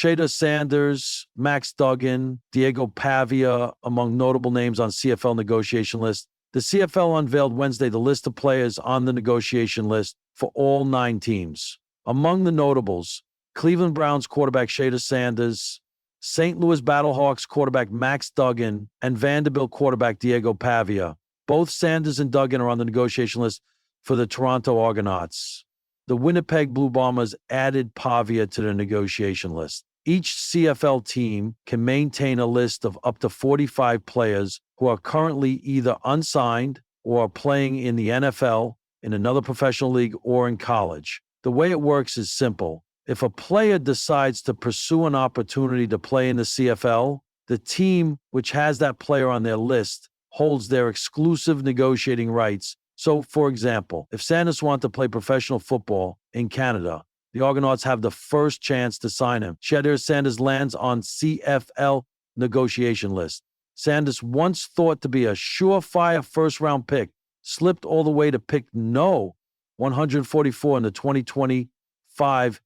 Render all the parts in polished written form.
Shedeur Sanders, Max Duggan, Diego Pavia, among notable names on CFL Negotiation List. The CFL unveiled Wednesday the list of players on the negotiation list for all 9 teams. Among the notables, Cleveland Browns quarterback Shedeur Sanders, St. Louis Battlehawks quarterback Max Duggan, and Vanderbilt quarterback Diego Pavia. Both Sanders and Duggan are on the negotiation list for the Toronto Argonauts. The Winnipeg Blue Bombers added Pavia to the negotiation list. Each CFL team can maintain a list of up to 45 players who are currently either unsigned or are playing in the NFL, in another professional league, or in college. The way it works is simple. If a player decides to pursue an opportunity to play in the CFL, the team which has that player on their list holds their exclusive negotiating rights. So, for example, if Sanders wants to play professional football in Canada, the Argonauts have the first chance to sign him. Shedeur Sanders lands on CFL Negotiation List. Sanders, once thought to be a surefire first-round pick, slipped all the way to pick no 144 in the 2025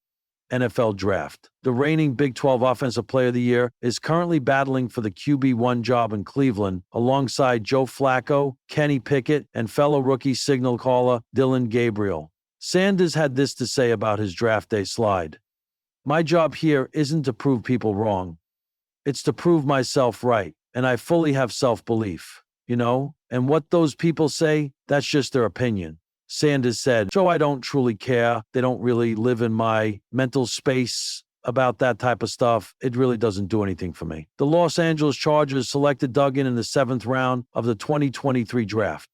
NFL Draft. The reigning Big 12 Offensive Player of the Year is currently battling for the QB1 job in Cleveland alongside Joe Flacco, Kenny Pickett, and fellow rookie signal caller Dillon Gabriel. Sanders had this to say about his draft day slide. "My job here isn't to prove people wrong. It's to prove myself right, and I fully have self-belief, and what those people say, that's just their opinion." Sanders said, "So I don't truly care. They don't really live in my mental space about that type of stuff. It really doesn't do anything for me." The Los Angeles Chargers selected Duggan in the 7th round of the 2023 draft.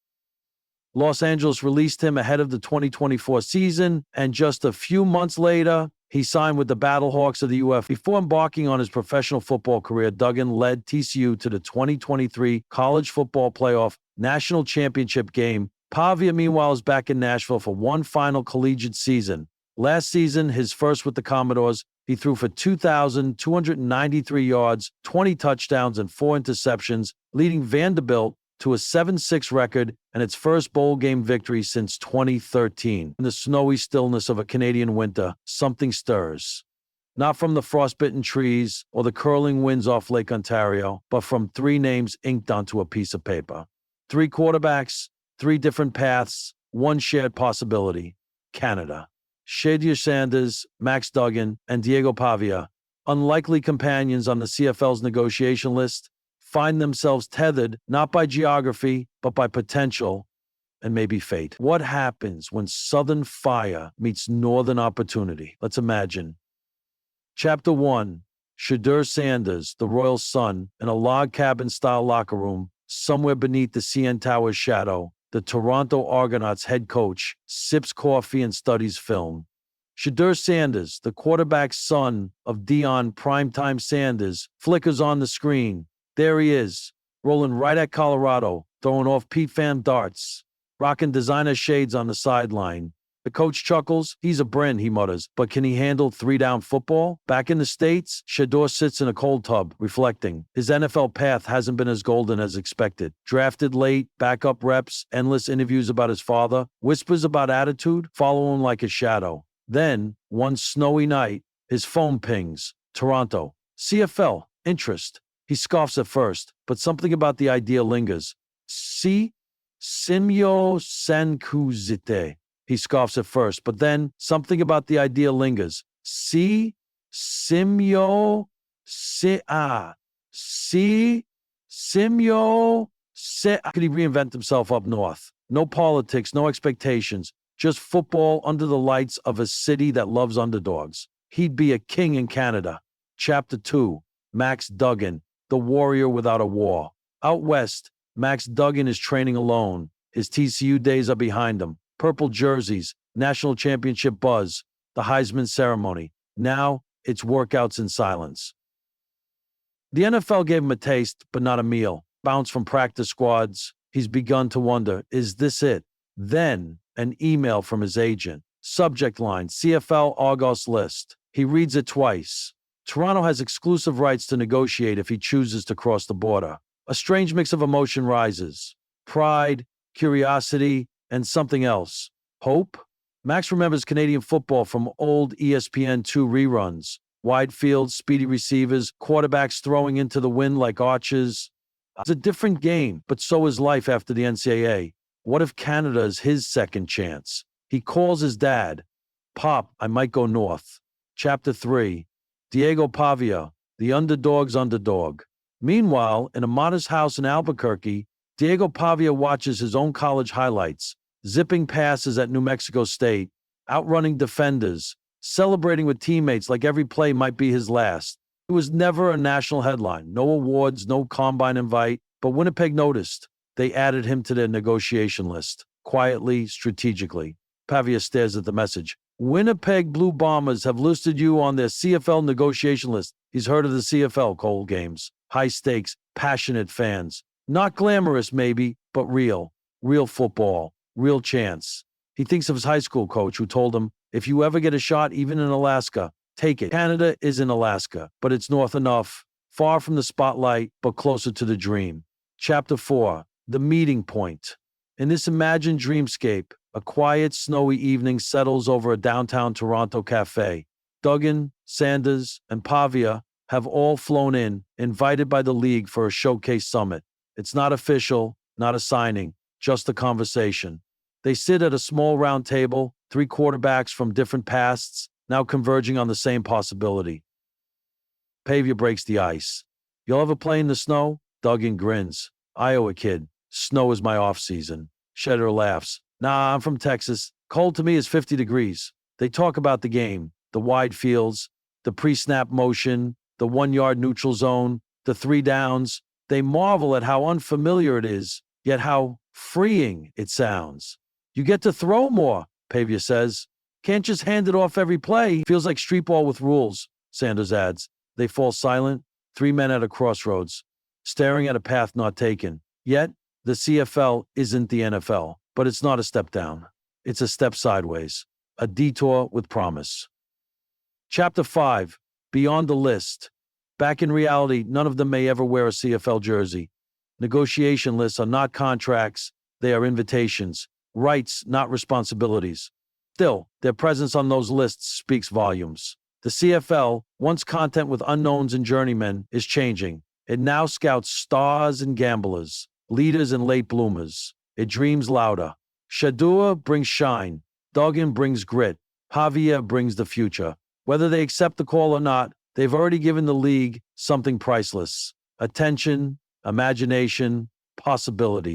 Los Angeles released him ahead of the 2024 season, and just a few months later, he signed with the Battlehawks of the UF. Before embarking on his professional football career, Duggan led TCU to the 2023 College Football Playoff National Championship game. Pavia, meanwhile, is back in Nashville for one final collegiate season. Last season, his first with the Commodores, he threw for 2,293 yards, 20 touchdowns, and 4 interceptions, leading Vanderbilt to a 7-6 record and its first bowl game victory since 2013. In the snowy stillness of a Canadian winter, something stirs. Not from the frostbitten trees or the curling winds off Lake Ontario, but from 3 names inked onto a piece of paper. 3 quarterbacks, 3 different paths, 1 shared possibility: Canada. Shedeur Sanders, Max Duggan, and Diego Pavia, unlikely companions on the CFL's negotiation list, find themselves tethered not by geography, but by potential and maybe fate. What happens when Southern fire meets Northern opportunity? Let's imagine. Chapter 1. Shedeur Sanders, the royal son, in a log cabin-style locker room somewhere beneath the CN Tower's shadow. The Toronto Argonauts head coach sips coffee and studies film. Shedeur Sanders, the quarterback's son of Deion Primetime Sanders, flickers on the screen. There he is, rolling right at Colorado, throwing off Pete Fam darts, rocking designer shades on the sideline. The coach chuckles. "He's a Bren," he mutters, "but can he handle 3-down football?" Back in the States, Shedeur sits in a cold tub, reflecting. His NFL path hasn't been as golden as expected. Drafted late, backup reps, endless interviews about his father, whispers about attitude, follow him like a shadow. Then, one snowy night, his phone pings. Toronto. CFL. Interest. He scoffs at first, but something about the idea lingers. Simyo Sankuzite. He scoffs at first, but then something about the idea lingers. Simyo, Could he reinvent himself up north? No politics, no expectations, just football under the lights of a city that loves underdogs. He'd be a king in Canada. Chapter 2. Max Duggan, the warrior without a war. Out west, Max Duggan is training alone. His TCU days are behind him. Purple jerseys, national championship buzz, the Heisman ceremony. Now, it's workouts in silence. The NFL gave him a taste, but not a meal. Bounced from practice squads. He's begun to wonder, is this it? Then, an email from his agent. Subject line, CFL August list. He reads it twice. Toronto has exclusive rights to negotiate if he chooses to cross the border. A strange mix of emotion rises. Pride, curiosity, and something else. Hope? Max remembers Canadian football from old ESPN2 reruns. Wide fields, speedy receivers, quarterbacks throwing into the wind like arches. It's a different game, but so is life after the NCAA. What if Canada is his second chance? He calls his dad. Pop, I might go north. Chapter 3. Diego Pavia, the underdog's underdog. Meanwhile, in a modest house in Albuquerque, Diego Pavia watches his own college highlights, zipping passes at New Mexico State, outrunning defenders, celebrating with teammates like every play might be his last. It was never a national headline, no awards, no combine invite, but Winnipeg noticed. They added him to their negotiation list, quietly, strategically. Pavia stares at the message. Winnipeg Blue Bombers have listed you on their CFL negotiation list. He's heard of the CFL cold games. High stakes, passionate fans. Not glamorous, maybe, but real. Real football. Real chance. He thinks of his high school coach who told him, if you ever get a shot, even in Alaska, take it. Canada is in Alaska, but it's north enough. Far from the spotlight, but closer to the dream. Chapter 4. The meeting point. In this imagined dreamscape, a quiet, snowy evening settles over a downtown Toronto cafe. Duggan, Sanders, and Pavia have all flown in, invited by the league for a showcase summit. It's not official, not a signing, just a conversation. They sit at a small round table, 3 quarterbacks from different pasts, now converging on the same possibility. Pavia breaks the ice. You'll ever play in the snow? Duggan grins. Iowa kid. Snow is my off-season. Shedeur laughs. Nah, I'm from Texas. Cold to me is 50 degrees. They talk about the game, the wide fields, the pre-snap motion, the 1-yard neutral zone, the 3 downs. They marvel at how unfamiliar it is, yet how freeing it sounds. You get to throw more, Pavia says. Can't just hand it off every play. Feels like street ball with rules, Sanders adds. They fall silent, 3 men at a crossroads, staring at a path not taken. Yet, the CFL isn't the NFL, but it's not a step down. It's a step sideways, a detour with promise. Chapter 5. Beyond the list. Back in reality, none of them may ever wear a CFL jersey. Negotiation lists are not contracts, they are invitations, rights, not responsibilities. Still, their presence on those lists speaks volumes. The CFL, once content with unknowns and journeymen, is changing. It now scouts stars and gamblers, leaders and late bloomers. It dreams louder. Shedeur brings shine. Duggan brings grit. Pavia brings the future. Whether they accept the call or not, they've already given the league something priceless. Attention, imagination, possibility.